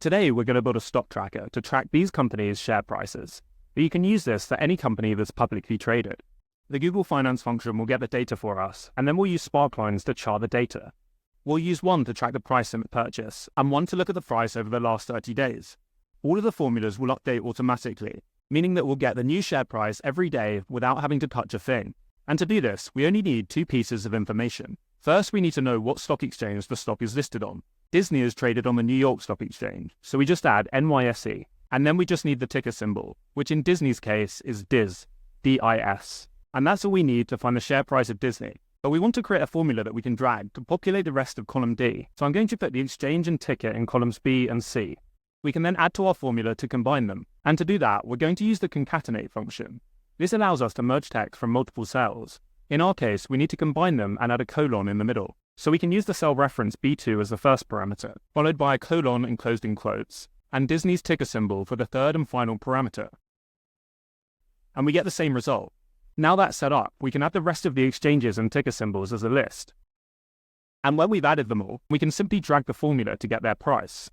Today, we're going to build a stock tracker to track these companies' share prices. But you can use this for any company that's publicly traded. The Google Finance function will get the data for us, and then we'll use Sparklines to chart the data. We'll use one to track the price in purchase, and one to look at the price over the last 30 days. All of the formulas will update automatically, meaning that we'll get the new share price every day without having to touch a thing. And to do this, we only need two pieces of information. First, we need to know what stock exchange the stock is listed on. Disney is traded on the New York Stock Exchange, so we just add NYSE, and then we just need the ticker symbol, which in Disney's case is DIS, D-I-S. And that's all we need to find the share price of Disney. But we want to create a formula that we can drag to populate the rest of column D, so I'm going to put the exchange and ticker in columns B and C. We can then add to our formula to combine them, and to do that, we're going to use the concatenate function. This allows us to merge text from multiple cells. In our case, we need to combine them and add a colon in the middle. So we can use the cell reference B2 as the first parameter, followed by a colon enclosed in quotes, and Disney's ticker symbol for the third and final parameter. And we get the same result. Now that's set up, we can add the rest of the exchanges and ticker symbols as a list. And when we've added them all, we can simply drag the formula to get their price.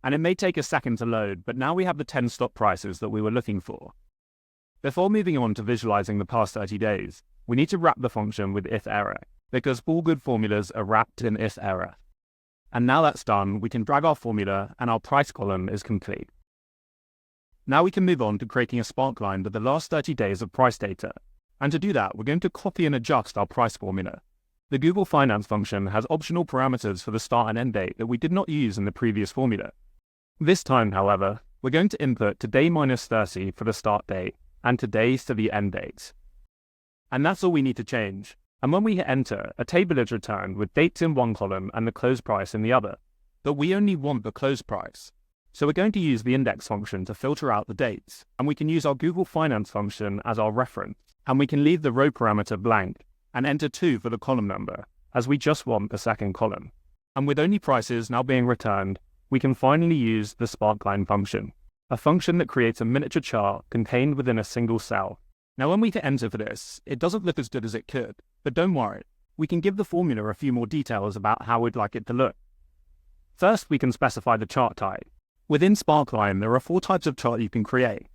And it may take a second to load, but now we have the 10 stock prices that we were looking for. Before moving on to visualizing the past 30 days, we need to wrap the function with if error, because all good formulas are wrapped in if error. And now that's done, we can drag our formula and our price column is complete. Now we can move on to creating a Sparkline with the last 30 days of price data. And to do that, we're going to copy and adjust our price formula. The Google Finance function has optional parameters for the start and end date that we did not use in the previous formula. This time, however, we're going to input today minus 30 for the start date and today for the end date. And that's all we need to change. And when we hit enter, a table is returned with dates in one column and the close price in the other. But we only want the close price. So we're going to use the index function to filter out the dates. And we can use our Google Finance function as our reference. And we can leave the row parameter blank and enter 2 for the column number, as we just want the second column. And with only prices now being returned, we can finally use the Sparkline function, a function that creates a miniature chart contained within a single cell. Now when we hit enter for this, it doesn't look as good as it could, but don't worry, we can give the formula a few more details about how we'd like it to look. First, we can specify the chart type. Within Sparkline, there are 4 types of chart you can create: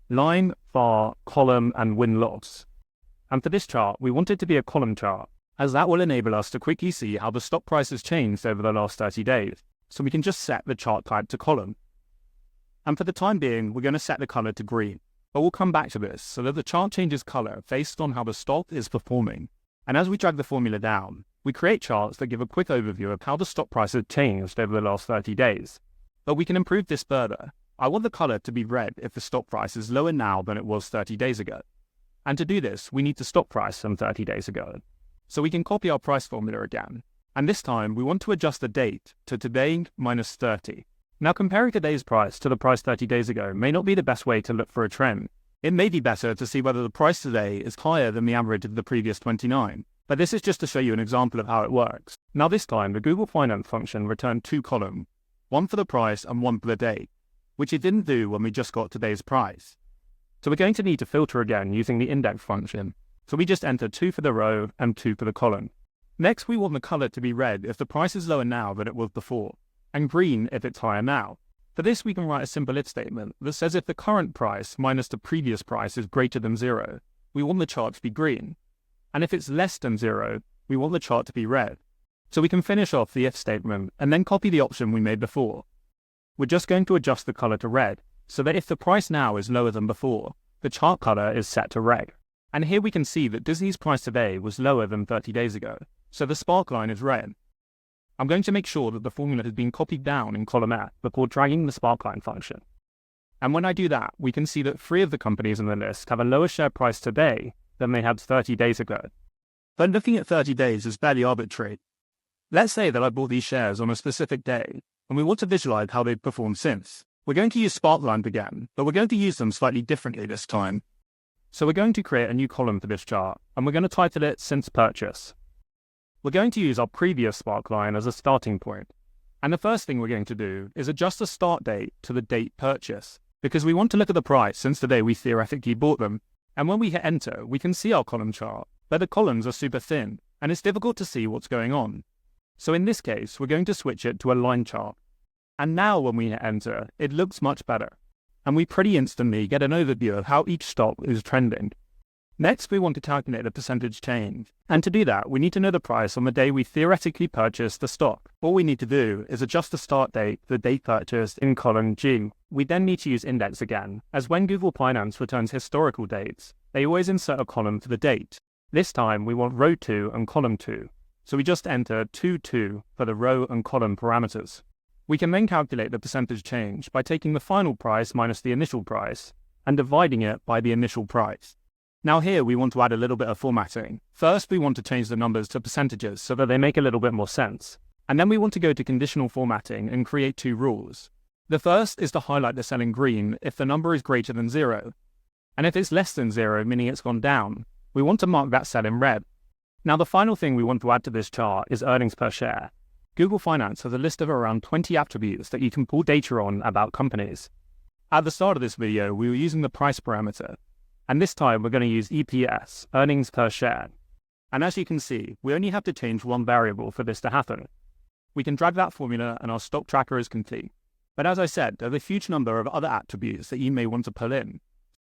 line, bar, column, and win-loss. And for this chart, we want it to be a column chart, as that will enable us to quickly see how the stock price has changed over the last 30 days, so we can just set the chart type to column. And for the time being, we're going to set the color to green. But we'll come back to this so that the chart changes color based on how the stock is performing. And as we drag the formula down, we create charts that give a quick overview of how the stock price has changed over the last 30 days. But we can improve this further. I want the color to be red if the stock price is lower now than it was 30 days ago. And to do this, we need the stock price from 30 days ago. So we can copy our price formula again. And this time, we want to adjust the date to today minus 30. Now, comparing today's price to the price 30 days ago may not be the best way to look for a trend. It may be better to see whether the price today is higher than the average of the previous 29. But this is just to show you an example of how it works. Now this time, the Google Finance function returned 2 columns, one for the price and one for the date, which it didn't do when we just got today's price. So we're going to need to filter again using the index function. So we just enter 2 for the row and 2 for the column. Next, we want the color to be red if the price is lower now than it was before, and green if it's higher now. For this, we can write a simple if statement that says if the current price minus the previous price is greater than 0, we want the chart to be green. And if it's less than 0, we want the chart to be red. So we can finish off the if statement and then copy the option we made before. We're just going to adjust the color to red, so that if the price now is lower than before, the chart color is set to red. And here we can see that Disney's price today was lower than 30 days ago, so the Sparkline is red. I'm going to make sure that the formula has been copied down in column F before dragging the Sparkline function. And when I do that, we can see that 3 of the companies in the list have a lower share price today than they had 30 days ago. But looking at 30 days is fairly arbitrary. Let's say that I bought these shares on a specific day, and we want to visualize how they've performed since. We're going to use Sparkline again, but we're going to use them slightly differently this time. So we're going to create a new column for this chart, and we're going to title it Since Purchase. We're going to use our previous Sparkline as a starting point. And the first thing we're going to do is adjust the start date to the date purchase, because we want to look at the price since the day we theoretically bought them. And when we hit enter, we can see our column chart, but the columns are super thin, and it's difficult to see what's going on. So in this case, we're going to switch it to a line chart. And now when we hit enter, it looks much better. And we pretty instantly get an overview of how each stock is trending. Next, we want to calculate the percentage change. And to do that, we need to know the price on the day we theoretically purchased the stock. All we need to do is adjust the start date to the date purchased in column G. We then need to use index again, as when Google Finance returns historical dates, they always insert a column for the date. This time, we want row 2 and column 2. So we just enter 2 for the row and column parameters. We can then calculate the percentage change by taking the final price minus the initial price and dividing it by the initial price. Now here we want to add a little bit of formatting. First, we want to change the numbers to percentages so that they make a little bit more sense. And then we want to go to conditional formatting and create 2 rules. The first is to highlight the cell in green if the number is greater than 0. And if it's less than 0, meaning it's gone down, we want to mark that cell in red. Now the final thing we want to add to this chart is earnings per share. Google Finance has a list of around 20 attributes that you can pull data on about companies. At the start of this video, we were using the price parameter. And this time we're going to use EPS, earnings per share. And as you can see, we only have to change one variable for this to happen. We can drag that formula and our stock tracker is complete. But as I said, there's a huge number of other attributes that you may want to pull in.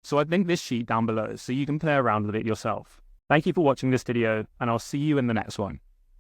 So I've linked this sheet down below so you can play around with it yourself. Thank you for watching this video, and I'll see you in the next one.